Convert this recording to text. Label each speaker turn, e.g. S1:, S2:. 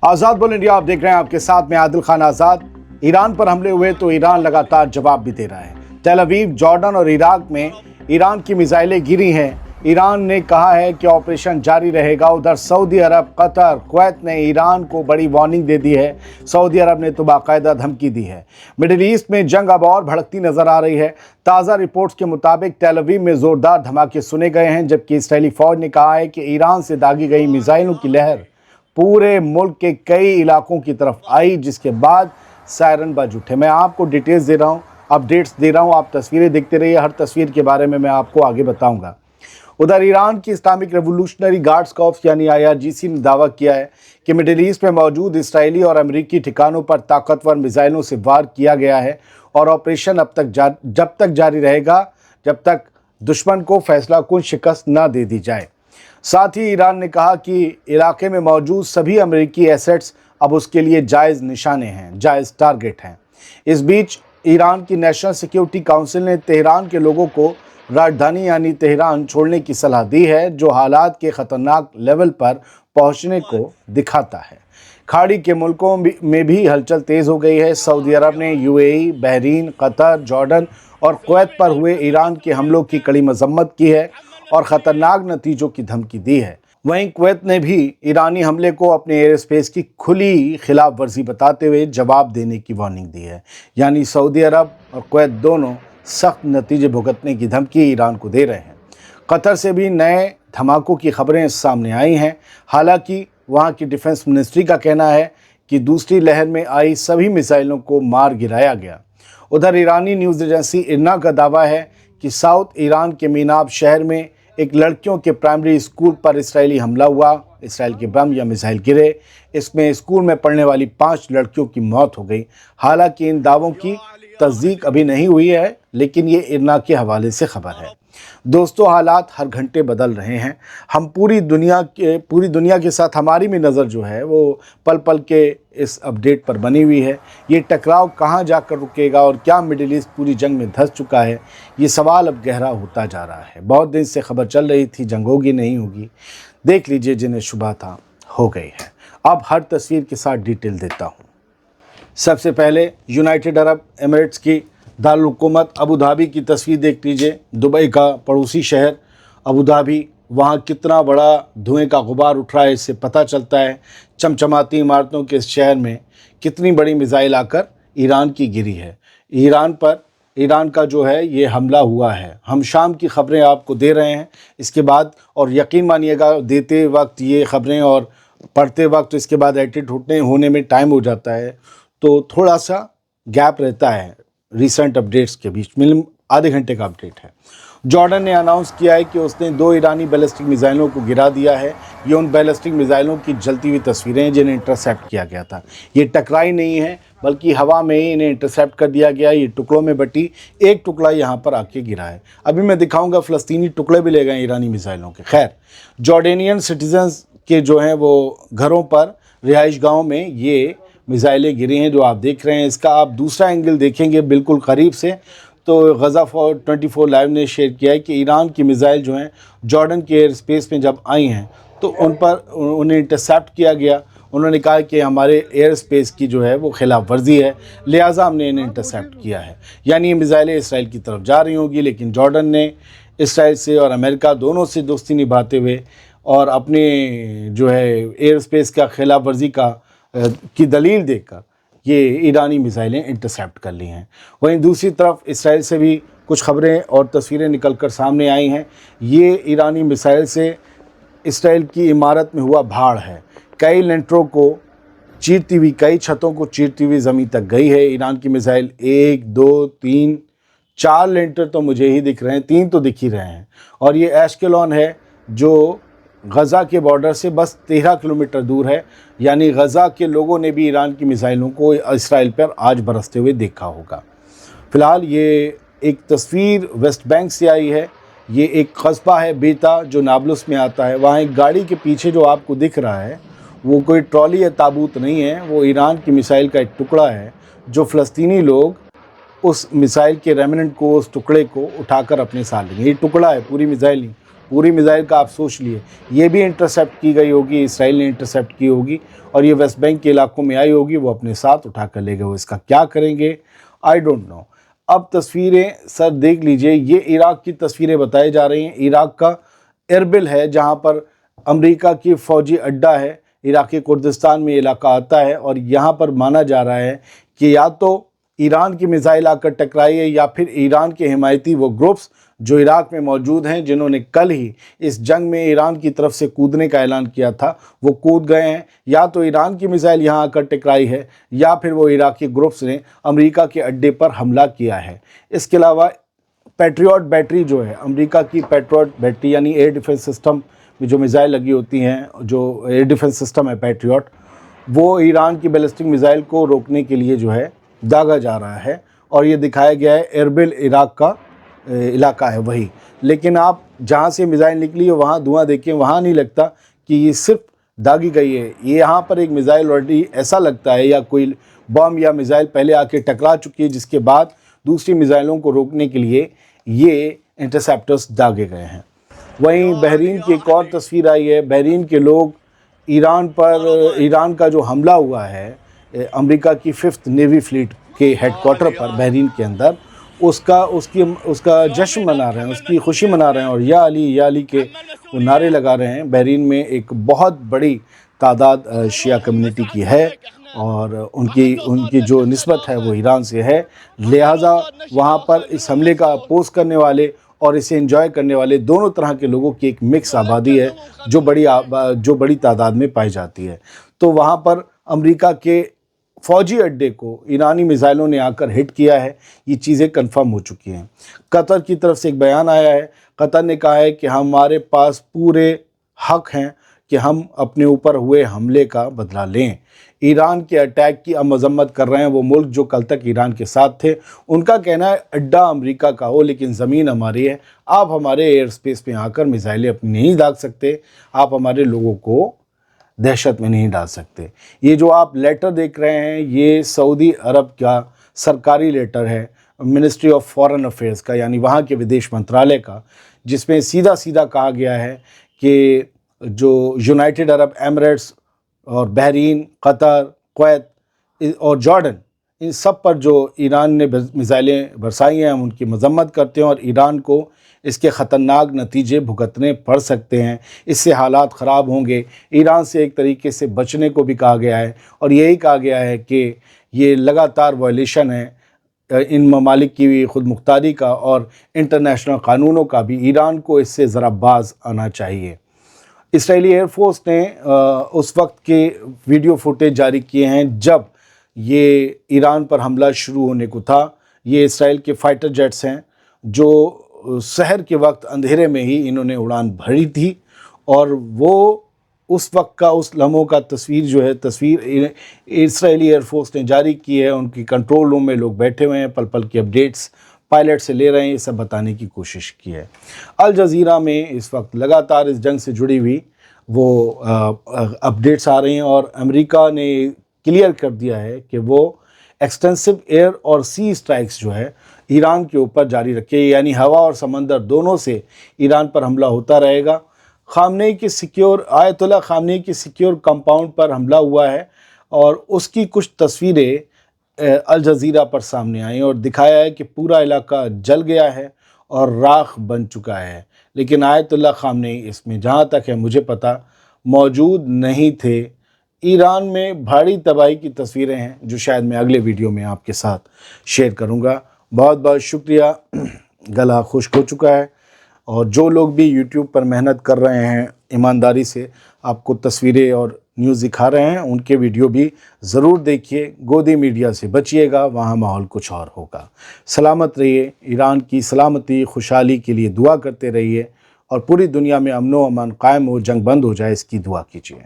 S1: आज़ाद बोल इंडिया आप देख रहे हैं, आपके साथ में आदिल खान आज़ाद। ईरान पर हमले हुए तो ईरान लगातार जवाब भी दे रहा है। तेल अवीव, जॉर्डन और इराक में ईरान की मिसाइलें गिरी हैं। ईरान ने कहा है कि ऑपरेशन जारी रहेगा। उधर सऊदी अरब, कतर, कुवैत ने ईरान को बड़ी वार्निंग दे दी है। सऊदी अरब ने तो बाकायदा धमकी दी है। मिडिल ईस्ट में जंग अब और भड़कती नजर आ रही है। ताज़ा रिपोर्ट्स के मुताबिक तेल अवीव में जोरदार धमाके सुने गए हैं, जबकि इस्राएली फौज ने कहा है कि ईरान से दागी गई मिसाइलों की लहर पूरे मुल्क के कई इलाकों की तरफ आई, जिसके बाद सायरन बज उठे। मैं आपको डिटेल्स दे रहा हूँ, अपडेट्स दे रहा हूँ, आप तस्वीरें देखते रहिए। हर तस्वीर के बारे में मैं आपको आगे बताऊंगा। उधर ईरान की इस्लामिक रेवोल्यूशनरी गार्ड्स कॉर्प्स यानी IRGC ने दावा किया है कि मिडिल ईस्ट में मौजूद इसराइली और अमेरिकी ठिकानों पर ताकतवर मिसाइलों से वार किया गया है और ऑपरेशन जब तक जारी रहेगा जब तक दुश्मन को फैसलाकुन शिकस्त न दे दी जाए। साथ ही ईरान ने कहा कि इलाके में मौजूद सभी अमेरिकी एसेट्स अब उसके लिए जायज़ निशाने हैं, जायज़ टारगेट हैं। इस बीच ईरान की नेशनल सिक्योरिटी काउंसिल ने तेहरान के लोगों को राजधानी यानी तेहरान छोड़ने की सलाह दी है, जो हालात के ख़तरनाक लेवल पर पहुंचने को दिखाता है। खाड़ी के मुल्कों में भी हलचल तेज़ हो गई है। सऊदी अरब ने UAE, बहरीन, कतर, जॉर्डन और कुवैत पर हुए ईरान के हमलों की कड़ी मजम्मत की है और ख़तरनाक नतीजों की धमकी दी है। वहीं कुवैत ने भी ईरानी हमले को अपने एयर स्पेस की खुली खिलाफ वर्जी बताते हुए जवाब देने की वार्निंग दी है। यानी सऊदी अरब और कुवैत दोनों सख्त नतीजे भुगतने की धमकी ईरान को दे रहे हैं। कतर से भी नए धमाकों की खबरें सामने आई हैं। हालांकि वहां की डिफेंस मिनिस्ट्री का कहना है कि दूसरी लहर में आई सभी मिसाइलों को मार गिराया गया। उधर ईरानी न्यूज़ एजेंसी इरना का दावा है कि साउथ ईरान के मीनाब शहर में एक लड़कियों के प्राइमरी स्कूल पर इसराइली हमला हुआ। इसराइल के बम या मिसाइल गिरे। इसमें स्कूल में पढ़ने वाली 5 लड़कियों की मौत हो गई। हालांकि इन दावों की तस्दीक अभी नहीं हुई है, लेकिन ये इरना के हवाले से खबर है। दोस्तों, हालात हर घंटे बदल रहे हैं। हम पूरी दुनिया के साथ हमारी भी नज़र जो है वो पल पल के इस अपडेट पर बनी हुई है। ये टकराव कहाँ जाकर रुकेगा और क्या मिडिल ईस्ट पूरी जंग में धंस चुका है, ये सवाल अब गहरा होता जा रहा है। बहुत दिन से खबर चल रही थी जंग होगी नहीं होगी, देख लीजिए जिन्हें शुबा था हो गई है। अब हर तस्वीर के साथ डिटेल देता हूँ। सबसे पहले यूनाइटेड अरब एमिरेट्स की दारुल हुकूमत अबू धाबी की तस्वीर देख लीजिए। दुबई का पड़ोसी शहर अबू धाबी, वहाँ कितना बड़ा धुएं का गुबार उठ रहा है, इससे पता चलता है चमचमाती इमारतों के इस शहर में कितनी बड़ी मिसाइल आकर ईरान की गिरी है। ईरान का जो है ये हमला हुआ है। हम शाम की खबरें आपको दे रहे हैं इसके बाद, और यकीन मानिएगा देते वक्त ये खबरें और पढ़ते वक्त इसके बाद एडिट होने में टाइम हो जाता है, तो थोड़ा सा गैप रहता है रिसेंट अपडेट्स के बीच में। आधे घंटे का अपडेट है। जॉर्डन ने अनाउंस किया है कि उसने 2 ईरानी बैलिस्टिक मिसाइलों को गिरा दिया है। ये उन बैलिस्टिक मिसाइलों की जलती हुई तस्वीरें हैं जिन्हें इंटरसेप्ट किया गया था। ये टकराई नहीं है, बल्कि हवा में ही इन्हें इंटरसेप्ट कर दिया गया। ये टुकड़ों में बटी, एक टुकड़ा यहाँ पर आके गिरा है। अभी मैं दिखाऊंगा फ़लस्तीनी टुकड़े भी ले गए ईरानी मिसाइलों के। खैर, जॉर्डेनियन सिटीजन्स के जो हैं वो घरों पर, रिहाइश गाँव में ये मिसाइलें गिरी हैं जो आप देख रहे हैं। इसका आप दूसरा एंगल देखेंगे बिल्कुल करीब से, तो गज़ा 24 लाइव ने शेयर किया है कि ईरान की मिसाइल जो हैं जॉर्डन के एयर स्पेस में जब आई हैं तो उन्हें इंटरसेप्ट किया गया। उन्होंने कहा कि हमारे एयर स्पेस की जो है वो खिलाफ वर्जी है, लिहाजा हमने इन्हें इंटरसेप्ट किया है। यानी ये मिसाइलें इसराइल की तरफ जा रही होंगी, लेकिन जॉर्डन ने इसराइल से और अमेरिका दोनों से दोस्ती निभाते हुए और अपने जो है एयर स्पेस का खिलाफ वर्जी की दलील देकर ये ईरानी मिसाइलें इंटरसेप्ट कर ली हैं। वहीं दूसरी तरफ इसराइल से भी कुछ खबरें और तस्वीरें निकलकर सामने आई हैं। ये ईरानी मिसाइल से इसराइल की इमारत में हुआ भाड़ है। कई लेंटरों को चीरती हुई, कई छतों को चीरती हुई ज़मीन तक गई है ईरान की मिसाइल। 1, 2, 3, 4 लेंटर तो मुझे ही दिख रहे हैं, 3 तो दिख ही रहे हैं। और ये एशकेलॉन है जो गज़ा के बॉर्डर से बस 13 किलोमीटर दूर है। यानी गज़ा के लोगों ने भी ईरान की मिसाइलों को इसराइल पर आज बरसते हुए देखा होगा। फ़िलहाल ये एक तस्वीर वेस्ट बैंक से आई है। ये एक कस्बा है बेता जो नाबलुस में आता है। वहाँ एक गाड़ी के पीछे जो आपको दिख रहा है वो कोई ट्रॉली या ताबूत नहीं है, वो ईरान की मिसाइल का एक टुकड़ा है जो फ़लस्तीनी लोग उस मिसाइल के रेमिनेंट को, उस टुकड़े को उठाकर अपने साथ लेंगे। ये टुकड़ा है, पूरी मिसाइल नहीं, पूरी मिसाइल का आप सोच लिए, ये भी इंटरसेप्ट की गई होगी, इसराइल ने इंटरसेप्ट की होगी और ये वेस्ट बैंक के इलाकों में आई होगी, वो अपने साथ उठा कर ले गए। वो इसका क्या करेंगे, आई डोंट नो। अब तस्वीरें सर देख लीजिए, ये इराक की तस्वीरें बताई जा रही हैं। इराक का एरबिल है जहाँ पर अमेरिका की फ़ौजी अड्डा है। इराक़ी कुर्दिस्तान में इलाका आता है और यहाँ पर माना जा रहा है कि या तो ईरान की मिसाइल आकर टकराई है या फिर ईरान के हिमायती वो ग्रुप्स जो इराक में मौजूद हैं, जिन्होंने कल ही इस जंग में ईरान की तरफ से कूदने का ऐलान किया था, वो कूद गए हैं। या तो ईरान की मिसाइल यहाँ आकर टकराई है या फिर वो इराकी ग्रुप्स ने अमेरिका के अड्डे पर हमला किया है। इसके अलावा पैट्रियट बैटरी जो है, अमेरिका की पैट्रियट बैटरी यानी एयर डिफेंस सिस्टम में जो मिसाइल लगी होती हैं, जो एयर डिफेंस सिस्टम है पैट्रियट, वो ईरान की बैलिस्टिक मिसाइल को रोकने के लिए जो है दागा जा रहा है। और ये दिखाया गया है एरबिल इराक का इलाका है वही, लेकिन आप जहाँ से मिसाइल निकली है वहाँ धुआं देखें, वहाँ नहीं लगता कि ये सिर्फ दागी गई है। ये यहाँ पर एक मिसाइल ऑलरेडी ऐसा लगता है या कोई बम या मिसाइल पहले आके टकरा चुकी है, जिसके बाद दूसरी मिसाइलों को रोकने के लिए ये इंटरसेप्टर्स दागे गए हैं। वहीं बहरीन की एक और तस्वीर आई है। बहरीन के लोग ईरान का जो हमला हुआ है अमेरिका की 5th नेवी फ्लीट के हेडक्वार्टर पर बहरीन के अंदर, उसका जश्न मना रहे हैं, उसकी खुशी मना रहे हैं और या अली के वो नारे लगा रहे हैं। बहरीन में एक बहुत बड़ी तादाद शिया कम्युनिटी की है और उनकी जो निस्बत है वो ईरान से है, लिहाजा वहाँ पर इस हमले का अपोज करने वाले और इसे एंजॉय करने वाले दोनों तरह के लोगों की एक मिक्स आबादी है जो बड़ी तादाद में पाई जाती है। तो वहाँ पर अमेरिका के फ़ौजी अड्डे को ईरानी मिसाइलों ने आकर हिट किया है, ये चीज़ें कंफर्म हो चुकी हैं। कतर की तरफ से एक बयान आया है। कतर ने कहा है कि हमारे पास पूरे हक हैं कि हम अपने ऊपर हुए हमले का बदला लें। ईरान के अटैक की मजम्मत कर रहे हैं वो मुल्क जो कल तक ईरान के साथ थे। उनका कहना है अड्डा अमेरिका का हो लेकिन ज़मीन हमारी है, आप हमारे एयर स्पेस में आकर मिसाइलें अपनी नहीं दाग सकते, आप हमारे लोगों को दहशत में नहीं डाल सकते। ये जो आप लेटर देख रहे हैं ये सऊदी अरब का सरकारी लेटर है, मिनिस्ट्री ऑफ फॉरेन अफेयर्स का, यानी वहाँ के विदेश मंत्रालय का, जिसमें सीधा सीधा कहा गया है कि जो यूनाइटेड अरब एमिरेट्स और बहरीन, कतर, कुवैत और जॉर्डन, इन सब पर जो ईरान ने मिसाइलें बरसाई हैं हम उनकी मजम्मत करते हैं और ईरान को इसके ख़तरनाक नतीजे भुगतने पड़ सकते हैं, इससे हालात ख़राब होंगे। ईरान से एक तरीके से बचने को भी कहा गया है और यही कहा गया है कि ये लगातार वायलेशन है इन ममालिक की खुद मुख्तारी का और इंटरनेशनल क़ानूनों का भी। ईरान को इससे ज़रा बाज आना चाहिए। इसराइली एयरफोर्स ने उस वक्त के वीडियो फुटेज जारी किए हैं जब ये ईरान पर हमला शुरू होने को था। ये इसराइल के फाइटर जेट्स हैं जो शहर के वक्त अंधेरे में ही इन्होंने उड़ान भरी थी और वो उस वक्त का उस लम्हों का तस्वीर इसराइली एयरफोर्स ने जारी की है। उनकी कंट्रोल रूम में लोग बैठे हुए हैं, पल पल की अपडेट्स पायलट से ले रहे हैं, ये सब बताने की कोशिश की है। अल जज़ीरा में इस वक्त लगातार इस जंग से जुड़ी हुई वो अपडेट्स आ रही हैं और अमेरिका ने क्लियर कर दिया है कि वो एक्सटेंसिव एयर और सी स्ट्राइक्स जो है ईरान के ऊपर जारी रखे, यानी हवा और समंदर दोनों से ईरान पर हमला होता रहेगा। आयतुल्लाह ख़ामनेई की सिक्योर कंपाउंड पर हमला हुआ है और उसकी कुछ तस्वीरें अल जज़ीरा पर सामने आई और दिखाया है कि पूरा इलाका जल गया है और राख बन चुका है, लेकिन आयतुल्लाह ख़ामनेई इसमें जहाँ तक है मुझे पता मौजूद नहीं थे। ईरान में भारी तबाही की तस्वीरें हैं जो शायद मैं अगले वीडियो में आपके साथ शेयर करूंगा। बहुत बहुत शुक्रिया। गला खुश्क हो चुका है और जो लोग भी YouTube पर मेहनत कर रहे हैं ईमानदारी से आपको तस्वीरें और न्यूज़ दिखा रहे हैं, उनके वीडियो भी ज़रूर देखिए। गोदी मीडिया से बचिएगा, वहाँ माहौल कुछ और होगा। सलामत रहिए। ईरान की सलामती खुशहाली के लिए दुआ करते रहिए और पूरी दुनिया में अमन व अमान कायम हो, जंग बंद हो जाए, इसकी दुआ कीजिए।